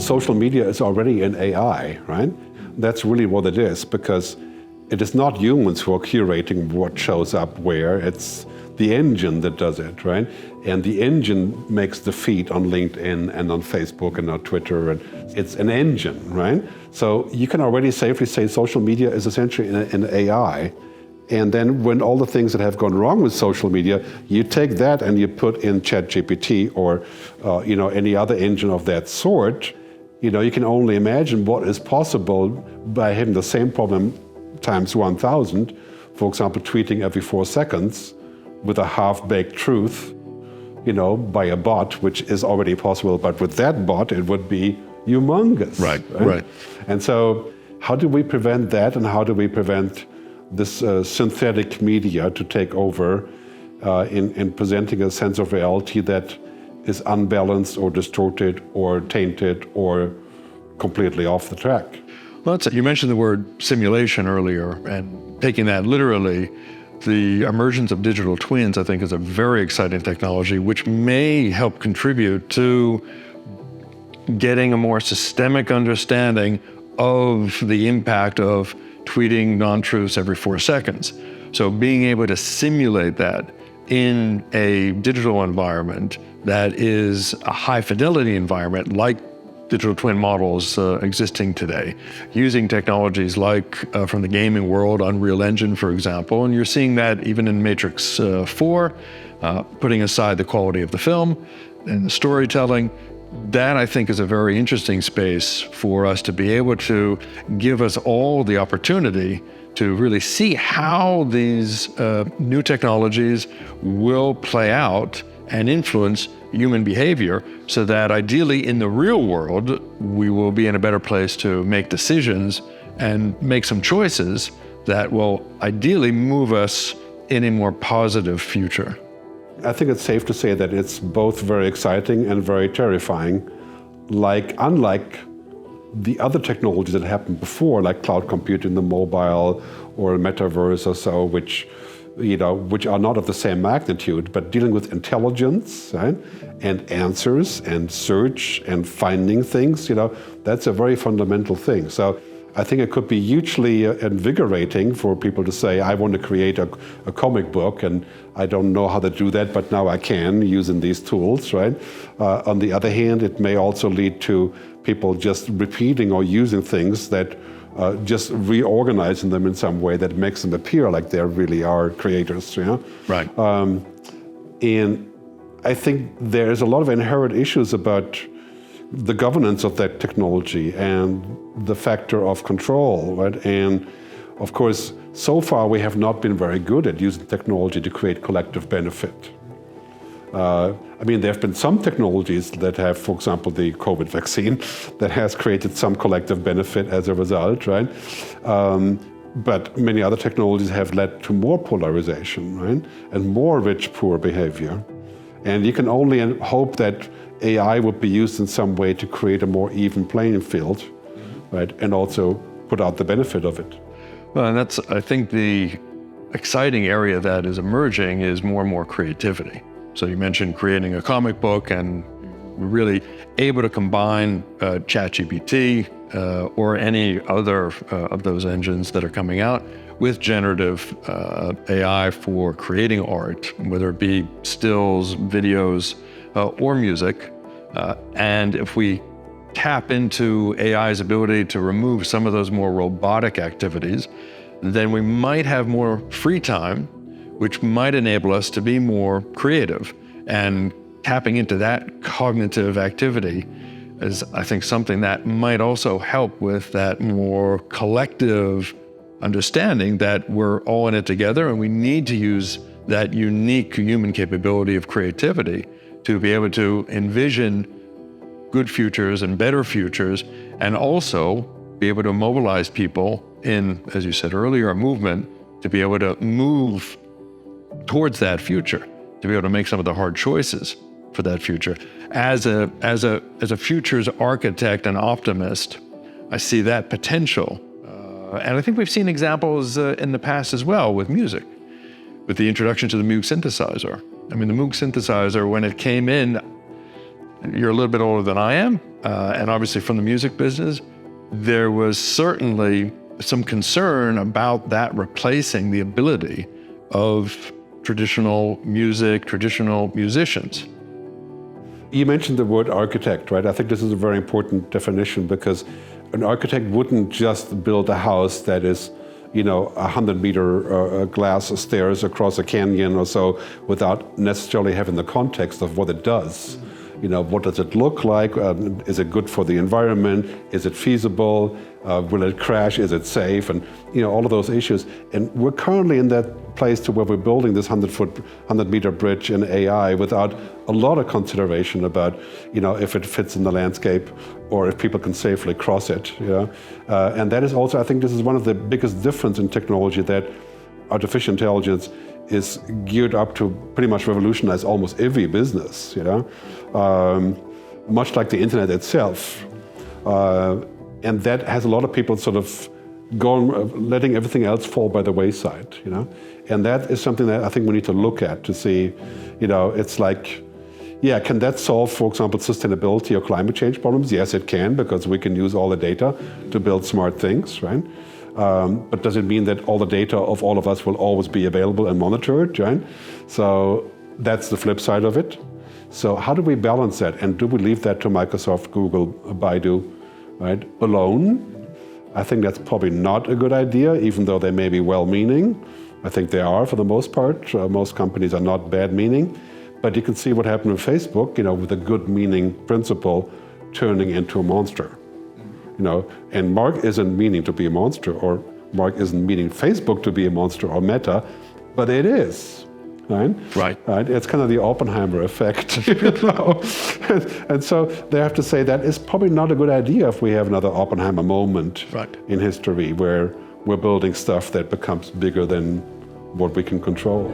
social media is already an AI, right? That's really what it is, because it is not humans who are curating what shows up where. It's the engine that does it, right? And the engine makes the feed on LinkedIn and on Facebook and on Twitter, and it's an engine, right? So you can already safely say social media is essentially an AI. And then when all the things that have gone wrong with social media, you take that and you put in ChatGPT or any other engine of that sort. You can only imagine what is possible by having the same problem times 1,000. For example, tweeting every 4 seconds with a half-baked truth, by a bot, which is already possible. But with that bot, it would be humongous. Right. And so how do we prevent that, and how do we prevent this synthetic media to take over in presenting a sense of reality that is unbalanced or distorted or tainted or completely off the track? Well, you mentioned the word simulation earlier, and taking that literally, the emergence of digital twins, I think, is a very exciting technology which may help contribute to getting a more systemic understanding of the impact of tweeting non-truths every 4 seconds. So being able to simulate that in a digital environment that is a high fidelity environment like digital twin models existing today, using technologies like from the gaming world, Unreal Engine, for example, and you're seeing that even in Matrix 4, putting aside the quality of the film and the storytelling. That, I think, is a very interesting space for us to be able to give us all the opportunity to really see how these new technologies will play out and influence human behavior, so that ideally in the real world, we will be in a better place to make decisions and make some choices that will ideally move us in a more positive future. I think it's safe to say that it's both very exciting and very terrifying, unlike the other technologies that happened before, like cloud computing, the mobile or metaverse or so, which are not of the same magnitude, but dealing with intelligence, right? And answers and search and finding things, that's a very fundamental thing. So I think it could be hugely invigorating for people to say, I want to create a comic book, and I don't know how to do that, but now I can using these tools, right? On the other hand, it may also lead to people just repeating or using things that just reorganizing them in some way that makes them appear like they really are creators, Right. And I think there's a lot of inherent issues about the governance of that technology and the factor of control, right? And of course, so far we have not been very good at using technology to create collective benefit. There have been some technologies that have, for example, the COVID vaccine, that has created some collective benefit as a result, right? But many other technologies have led to more polarization, right? And more rich-poor behavior. And you can only hope that AI would be used in some way to create a more even playing field, right? And also put out the benefit of it. Well, and that's, I think, the exciting area that is emerging is more and more creativity. So you mentioned creating a comic book, and really able to combine ChatGPT or any other of those engines that are coming out with generative AI for creating art, whether it be stills, videos, or music. And if we tap into AI's ability to remove some of those more robotic activities, then we might have more free time, which might enable us to be more creative. And tapping into that cognitive activity is, I think, something that might also help with that more collective understanding that we're all in it together, and we need to use that unique human capability of creativity to be able to envision good futures and better futures, and also be able to mobilize people in, as you said earlier, a movement to be able to move towards that future, to be able to make some of the hard choices for that future. As a futures architect and optimist, I see that potential. And I think we've seen examples in the past as well with music, with the introduction to the Moog synthesizer. I mean, the Moog synthesizer, when it came in, you're a little bit older than I am, and obviously from the music business, there was certainly some concern about that replacing the ability of traditional music, traditional musicians. You mentioned the word architect, right? I think this is a very important definition, because an architect wouldn't just build a house that is, 100-meter glass stairs across a canyon or so without necessarily having the context of what it does. What does it look like? Is it good for the environment? Is it feasible? Will it crash? Is it safe? And all of those issues. And we're currently in that place to where we're building this 100-meter bridge in AI without a lot of consideration about, if it fits in the landscape or if people can safely cross it. And that is also, I think, this is one of the biggest difference in technology, that artificial intelligence is geared up to pretty much revolutionize almost every business, much like the internet itself. And that has a lot of people sort of letting everything else fall by the wayside, And that is something that I think we need to look at to see, it's like, can that solve, for example, sustainability or climate change problems? Yes, it can, because we can use all the data to build smart things, right? But does it mean that all the data of all of us will always be available and monitored, right? So that's the flip side of it. So how do we balance that? And do we leave that to Microsoft, Google, Baidu, right, alone? I think that's probably not a good idea, even though they may be well-meaning. I think they are for the most part. Most companies are not bad-meaning. But you can see what happened with Facebook, with a good-meaning principle turning into a monster. And Mark isn't meaning to be a monster, or Mark isn't meaning Facebook to be a monster or Meta, but it is, right? Right. It's kind of the Oppenheimer effect, And so they have to say that it's probably not a good idea if we have another Oppenheimer moment in history where we're building stuff that becomes bigger than what we can control.